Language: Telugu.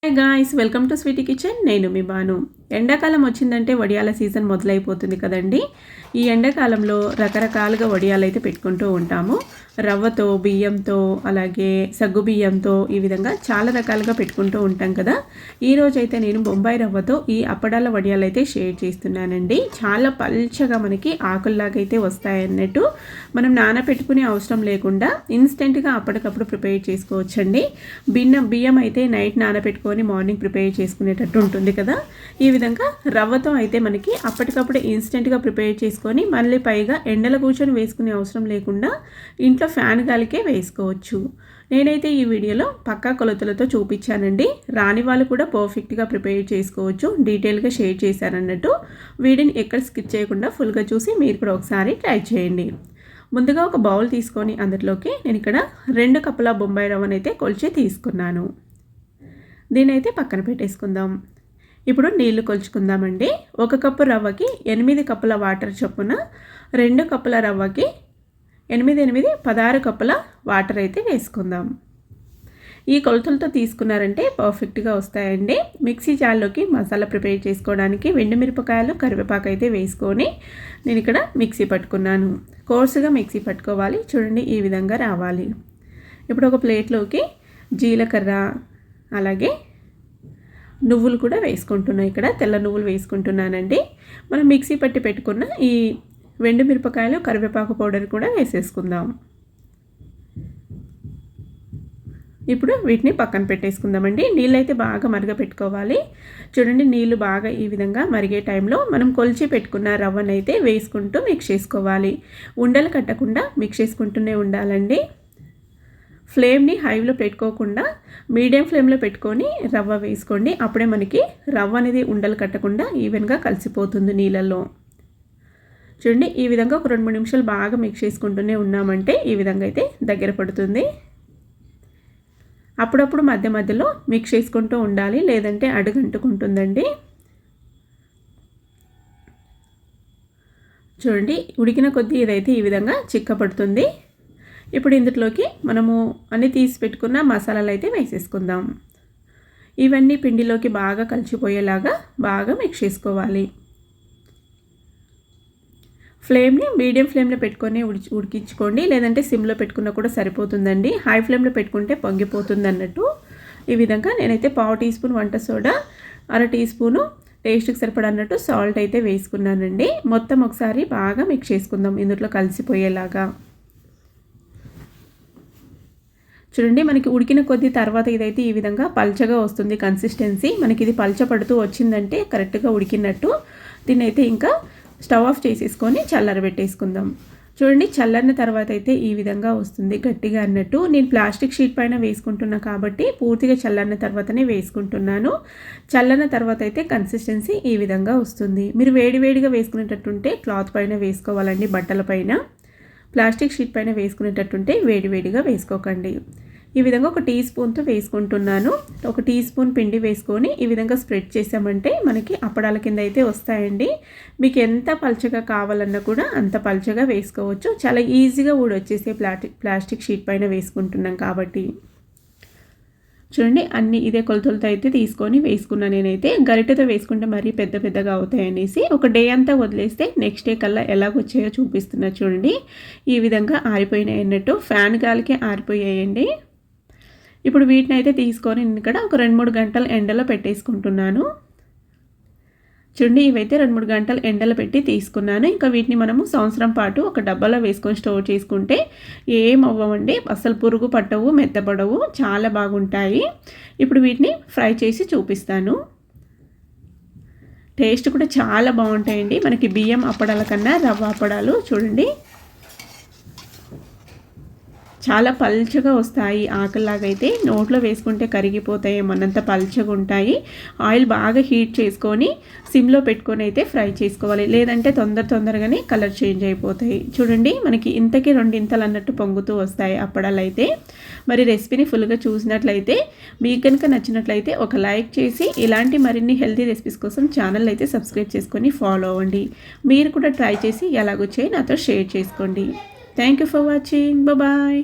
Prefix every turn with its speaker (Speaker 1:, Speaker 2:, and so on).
Speaker 1: Hi guys, welcome to Sweety kitchen. నేను మీ బాను. ఎండాకాలం వచ్చిందంటే వడియాల సీజన్ మొదలైపోతుంది కదండి. ఈ ఎండాకాలంలో రకరకాలుగా వడియాలు అయితే పెట్టుకుంటూ ఉంటాము. రవ్వతో, బియ్యంతో, అలాగే సగ్గు బియ్యంతో ఈ విధంగా చాలా రకాలుగా పెట్టుకుంటూ ఉంటాం కదా. ఈరోజైతే నేను బొంబాయి రవ్వతో ఈ అప్పడాల వడియాలు అయితే షేర్ చేస్తున్నానండి. చాలా పల్చగా మనకి ఆకుల్లాగైతే వస్తాయన్నట్టు. మనం నానబెట్టుకునే అవసరం లేకుండా ఇన్స్టెంట్గా అప్పటికప్పుడు ప్రిపేర్ చేసుకోవచ్చండి. బియ్యం అయితే నైట్ నానబెట్టుకొని మార్నింగ్ ప్రిపేర్ చేసుకునేటట్టు ఉంటుంది కదా. ఈ విధంగా రవ్వతో అయితే మనకి అప్పటికప్పుడు ఇన్స్టెంట్గా ప్రిపేర్ చేసుకొని మళ్ళీ పైగా ఎండలో కూర్చొని వేసుకునే అవసరం లేకుండా ఇంట్లో ఫ్యాన్ గాలికే వేసుకోవచ్చు. నేనైతే ఈ వీడియోలో పక్కా కొలతలతో చూపించానండి. రాని వాళ్ళు కూడా పర్ఫెక్ట్గా ప్రిపేర్ చేసుకోవచ్చు. డీటెయిల్గా షేర్ చేశానన్నట్టు. వీడియోని ఎక్కడ స్కిప్ చేయకుండా ఫుల్గా చూసి మీరు కూడా ఒకసారి ట్రై చేయండి. ముందుగా ఒక బౌల్ తీసుకొని అందులోకి నేను ఇక్కడ 2 కప్పుల బొంబాయి రవ్వనైతే కొలిచి తీసుకున్నాను. దీనైతే పక్కన పెట్టేసుకుందాం. ఇప్పుడు నీళ్లు కొలుచుకుందామండి. 1 కప్పు రవ్వకి 8 కప్పుల వాటర్ చొప్పున, 2 కప్పుల రవ్వకి 16 కప్పుల వాటర్ అయితే వేసుకుందాం. ఈ కొలతలతో తీసుకున్నారంటే పర్ఫెక్ట్గా వస్తాయండి. మిక్సీ జార్లోకి మసాలా ప్రిపేర్ చేసుకోవడానికి మిరపకాయలు, కరివేపాకు అయితే వేసుకొని నేను ఇక్కడ మిక్సీ పట్టుకున్నాను. కోర్సుగా మిక్సీ పట్టుకోవాలి. చూడండి, ఈ విధంగా రావాలి. ఇప్పుడు ఒక ప్లేట్లోకి జీలకర్ర, అలాగే నువ్వులు కూడా వేసుకుంటున్నాను. ఇక్కడ తెల్ల నువ్వులు వేసుకుంటున్నానండి. మనం మిక్సీ పట్టి పెట్టుకున్న ఈ మిరపకాయలు, కరివేపాకు పౌడర్ కూడా వేసేసుకుందాం. ఇప్పుడు వీటిని పక్కన పెట్టేసుకుందామండి. నీళ్ళు అయితే బాగా మరగపెట్టుకోవాలి. చూడండి, నీళ్ళు బాగా ఈ విధంగా మరిగే టైంలో మనం కొలిచి పెట్టుకున్న రవ్వనైతే వేసుకుంటూ మిక్స్ చేసుకోవాలి. ఉండలు కట్టకుండా మిక్స్ చేసుకుంటూనే ఉండాలండి. ఫ్లేమ్ని హైలో పెట్టుకోకుండా మీడియం ఫ్లేమ్లో పెట్టుకొని రవ్వ వేసుకోండి. అప్పుడే మనకి రవ్వ అనేది ఉండలు కట్టకుండా ఈవెన్గా కలిసిపోతుంది నీళ్ళల్లో. చూడండి, ఈ విధంగా ఒక 2-3 నిమిషాలు బాగా మిక్స్ చేసుకుంటూనే ఉన్నామంటే ఈ విధంగా అయితే దగ్గర పడుతుంది. అప్పుడప్పుడు మధ్య మధ్యలో మిక్స్ చేసుకుంటూ ఉండాలి, లేదంటే అడుగంటుకుంటుందండి. చూడండి, ఉడికిన కొద్దీ ఇదైతే ఈ విధంగా చిక్కపడుతుంది. ఇప్పుడు ఇందులోకి మనము అన్నీ తీసి పెట్టుకున్న మసాలాలు అయితే వేసేసుకుందాం. ఇవన్నీ పిండిలోకి బాగా కలిసిపోయేలాగా బాగా మిక్స్ చేసుకోవాలి. ఫ్లేమ్ని మీడియం ఫ్లేమ్లో పెట్టుకొని ఉడికించుకోండి, లేదంటే సిమ్లో పెట్టుకున్నా కూడా సరిపోతుందండి. హై ఫ్లేమ్లో పెట్టుకుంటే పొంగిపోతుంది అన్నట్టు. ఈ విధంగా నేనైతే 1/2 టీ స్పూన్ వంట సోడా, 1/2 టీ స్పూను టేస్ట్కి సరిపడన్నట్టు సాల్ట్ అయితే వేసుకున్నానండి. మొత్తం ఒకసారి బాగా మిక్స్ చేసుకుందాం ఇందులో కలిసిపోయేలాగా. చూడండి, మనకి ఉడికిన కొద్ది తర్వాత ఇదైతే ఈ విధంగా పల్చగా వస్తుంది కన్సిస్టెన్సీ. మనకి ఇది పల్చపడుతూ వచ్చిందంటే కరెక్ట్గా ఉడికినట్టు. దీన్ని అయితే ఇంకా స్టవ్ ఆఫ్ చేసేసుకొని చల్లారబెట్టేసుకుందాం. చూడండి, చల్లారిన తర్వాత అయితే ఈ విధంగా వస్తుంది గట్టిగా అన్నట్టు. నేను ప్లాస్టిక్ షీట్ పైన వేసుకుంటున్నా కాబట్టి పూర్తిగా చల్లారిన తర్వాతనే వేసుకుంటున్నాను. చల్లారిన తర్వాత అయితే కన్సిస్టెన్సీ ఈ విధంగా వస్తుంది. మీరు వేడివేడిగా వేసుకునేటట్టుంటే క్లాత్ పైన వేసుకోవాలండి, బట్టల పైన. ప్లాస్టిక్ షీట్ పైన వేసుకునేటట్టుంటే వేడివేడిగా వేసుకోకండి. ఈ విధంగా 1 టీ స్పూన్తో వేసుకుంటున్నాను. 1 టీ స్పూన్ పిండి వేసుకొని ఈ విధంగా స్ప్రెడ్ చేసామంటే మనకి అప్పడాల కింద అయితే వస్తాయండి. మీకు ఎంత పల్చగా కావాలన్నా కూడా అంత పల్చగా వేసుకోవచ్చు. చాలా ఈజీగా ఊడొచ్చేసే ప్లాస్టిక్ షీట్ పైన వేసుకుంటున్నాం కాబట్టి. చూడండి, అన్నీ ఇదే కొలతలతో అయితే తీసుకొని వేసుకున్నాను. నేనైతే గరిటెతో వేసుకుంటే మరీ పెద్దగా అవుతాయనేసి ఒక డే అంతా వదిలేస్తే నెక్స్ట్ డే కల్లా ఎలాగొచ్చాయో చూపిస్తున్నా. చూడండి, ఈ విధంగా ఆరిపోయినాయి అన్నట్టు. ఫ్యాన్ గాలికి ఆరిపోయాయండి. ఇప్పుడు వీటిని అయితే తీసుకొని నేను ఇక్కడ ఒక 2-3 గంటలు ఎండలో పెట్టేసుకుంటున్నాను. చూడండి, ఇవైతే 2-3 గంటలు ఎండలో పెట్టి తీసుకున్నాను. ఇంకా వీటిని మనము సంవత్సరం పాటు ఒక డబ్బాలో వేసుకొని స్టోర్ చేసుకుంటే ఏం అవ్వవండి. అసలు పురుగు పట్టవు, మెత్తపడవు, చాలా బాగుంటాయి. ఇప్పుడు వీటిని ఫ్రై చేసి చూపిస్తాను. టేస్ట్ కూడా చాలా బాగుంటాయండి. మనకి బియ్యం అప్పడాల కన్నా రవ్వ అప్పడాలు చూడండి చాలా పల్చగా వస్తాయి. ఆకుల్లాగైతే నోట్లో వేసుకుంటే కరిగిపోతాయి, మనంత పల్చగా ఉంటాయి. ఆయిల్ బాగా హీట్ చేసుకొని సిమ్లో పెట్టుకొని అయితే ఫ్రై చేసుకోవాలి, లేదంటే తొందరగానే కలర్ చేంజ్ అయిపోతాయి. చూడండి, మనకి ఇంతకి 2 ఇంతలు అన్నట్టు పొంగుతూ వస్తాయి అప్పడాలు అయితే. మరి రెసిపీని ఫుల్గా చూసినట్లయితే, మీకు కనుక నచ్చినట్లయితే ఒక లైక్ చేసి ఇలాంటి మరిన్ని హెల్తీ రెసిపీస్ కోసం ఛానల్ అయితే సబ్స్క్రైబ్ చేసుకొని ఫాలో అవ్వండి. మీరు కూడా ట్రై చేసి ఎలాగొచ్చాయో నాతో షేర్ చేసుకోండి. Thank you for watching. Bye.